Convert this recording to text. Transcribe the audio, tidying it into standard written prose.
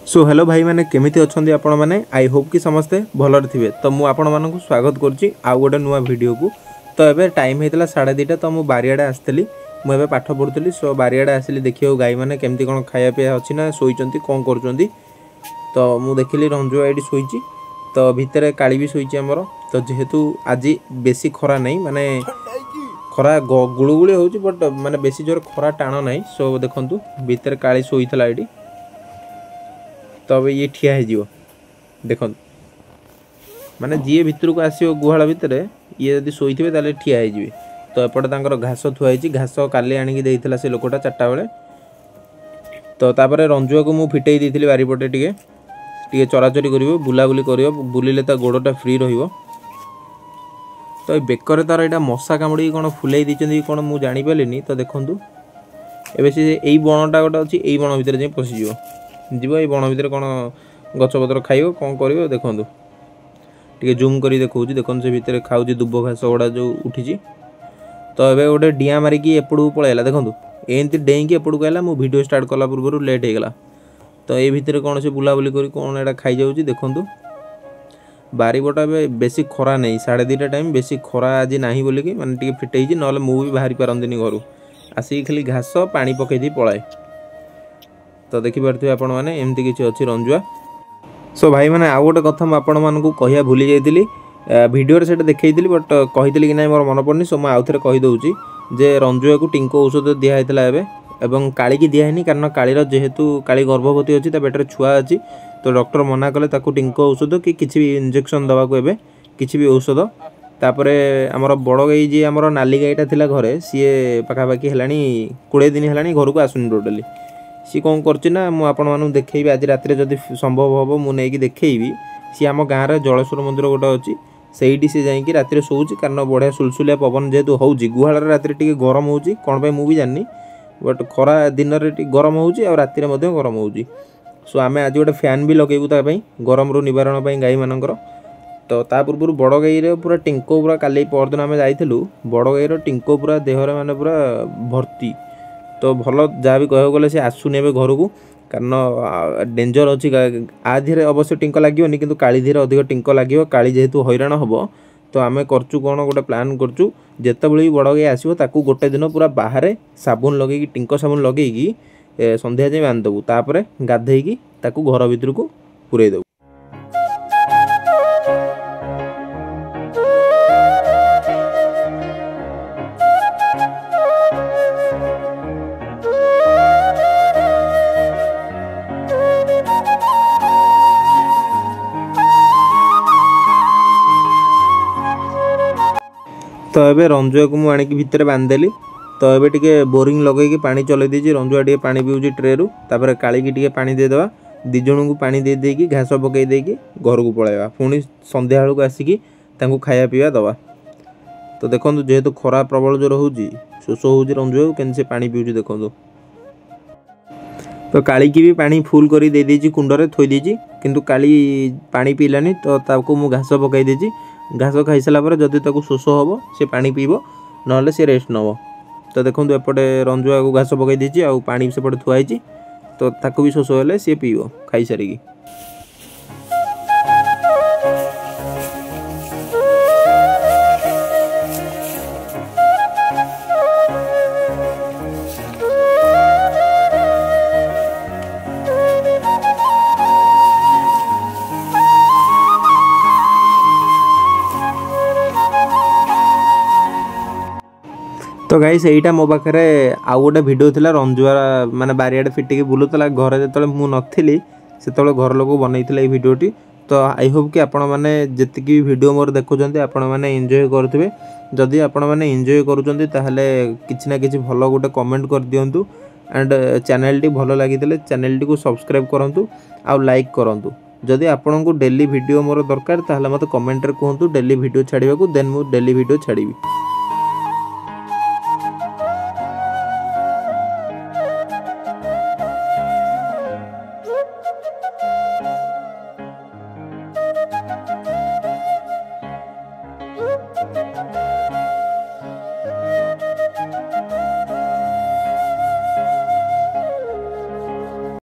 So hello भाई मैंने केमिति अछंती आपण माने आई होप कि समस्ते भलर थिबे। तो मु आपण मानकु स्वागत करछि आ गोटे नुआ वीडियो को। तो एबे टाइम हेतला 2:30 तो मु बारियाडे आस्तली मु एबे पाठ पढुतली। सो बारियाडे आसली देखियो गाई माने केमति कोन खाया पिया अछि ना सोइचंती कोन करचंती। तो मु देखिली रंजू आईडी सोइची तो भितरे काली भी सोइची हमर। तो जेहेतु आज बेसी खरा नै माने खरा गुळुगुळी होउची बट माने बेसी जोर खरा टाण नै। सो देखंतु भितरे काली सोइतला आईडी। तो अब ये ठिया हो देख माने जी भितर को आसो गुहाल भितर ये यदि शोथे ताले ठिया हो। तो एपटे तांकर घास थुआई घास काली आनिकी देइथिला से लोकटा 4टा बेले। तो तापर रंजुआ को मु फिटेई देइथिली बारीपटे टिके चराचरी करिवो बुलाबुली करिवो बुलिले ता गोडटा फ्री रहिवो। तो ए बेकर तार एटा मशा कामुडी कोन फुलाई दिचंदी कोन मु जानि पालिनी। तो देखंतु एबे से एई बनटा गोटा अछि एई बन भितर जे पसि जिवो जीव ये बण भितर कौन गछपतर खाइब कौन कर देखु टे जूम कर देखा देखो से भितर खाऊ दुब घास गुड़ा जो उठी। तो ये गोटे डिया मारिकी एपड़ू पलैला देखो एमती डेईकी एपड़ू आला मु वीडियो स्टार्ट कला पूर्व लेट हो गला। तो ये भितर कौन से बुलाबुली कर कौन एटा खाई जाऊँगी देखु बारीपटा बेसी खरा नहीं 2:30 टाइम बेसी खरा आज ना बोलिकी मैंने फिटे ना मुझे बाहरी पारंती घर आसिक खाली घास पानी पकई पलाए। तो देखिपे आपण मैंने एमती किसी अच्छी रंजुआ। सो भाई मैंने आउ गोटे कथा मुझे कहया भूली जाइली वीडियो से देखी बट कही कि ना मोर मन पड़नी। सो मुझे आउ थे कहीदे जे रंजुआ को टिंको औषध दिखाई एवं काली की दिखाई कारण कालीर जेहेतु काली गर्भवती अच्छी पेटर छुआ अच्छी। तो डॉक्टर मना कले टिंको औषध कि किसी भी इंजेक्शन दवा को एबे किसी भी औषध। तापर आमर बड़ गाई जी आमर नाली गाईटा थिला घरे सी पाखापाखि है 20 दिन है घर को आसुनी टोटाली। सी कौन करना मुझे देखी आज रात जदि संभव हम मुझे देखी सी आम गाँव में जलेश्वर मंदिर गोटे अच्छी से सी जाकि रात शोची कारण बढ़िया सुलसुलिया पवन जेहेतु हो गुहाल रात टे गरम हो कौन पे मुझे जानी बट खरा दिन में गरम हो राति गरम हो। सो आम आज गोटे फैन भी लगेबू गरम रू निवारण गाई मानकर। तो ता पूर्व बड़ गाई पूरा टिंको पूरा काली परदिन आम जाइलु बड़ गाईर टिंको पूरा देहरे माने पूरा भर्ती। तो भल जहाँ भी कह गले सी आसुनी ए घर को कारण डेंजर अच्छी आ धीरे अवश्य टिंक लगे कि काली धीरे अधिक टिंक लगे काली जेहेतु हैरान हम। तो आम करचु कौन गोटे प्लान करचु जितेबाला भी बड़ गाई आसो ताकू गोटे दिन पूरा बाहर साबुन लगे टिंक साबुन लगे संध्या जाए बांधिदेबू तापर गाधेकी ताकू घर भीतर को पूरे देबू। तो ये रंजुआ को मुझे आणिक भितर बांधिदेली। तो ये टे बोरिंग लगे पानी चल दी रंजुआ टे पानी पीऊँ ट्रे रु तापर काली की पानी देदेवा दिज को पानी दे देकी घास पकई देकी घर को पलैया पुणी संध्या बेलू आसिकी खाया पीवा दवा। तो देखो जेहेतु खरा प्रबल जोर हो शोष हो रंजुआ के से पानी पीऊँ देखो। तो काली की भी पानी फुल कर दे देची कुंडरे थोई देची किंतु काली पानी पीलानी। तो ताको मु घास पकई देची घास खाई सारा जदि शोष हम से पानी पीब ना सी रेस्ट नब। तो देखो एपटे रंजुआ को घास पकई देची आ पानी सेपटे थुआई तो ताको भी शोष हेले सी पीब खाई सारिकी। तो गाइस एटा मो पाखे आउ गोटे भिडियो थिला रंजुआ माने बारियाडे फिटिकी बुलूला घर जो मु नथिली से घर लोक बनईथिले भिडियोटी। तो आई होप कि आपण मैंने जितकी भी भिडियो मोर देखुंत आपण मैंने एंजॉय करुवे। जदि आपण मैंने एंजॉय करुँच ताहले किछि ना किछि भल गोटे कमेंट कर दियंतु एंड चैनल टी भल लगी चैनल टी को सब्सक्राइब करंतु आ लाइक करंतु। जदि आपण को डेली भिडियो मोर दरकार ताहले मते कमेंट रे कहंतु डेली भिडियो छाड़िबा को देन मु डेली भिडियो छाड़िबी।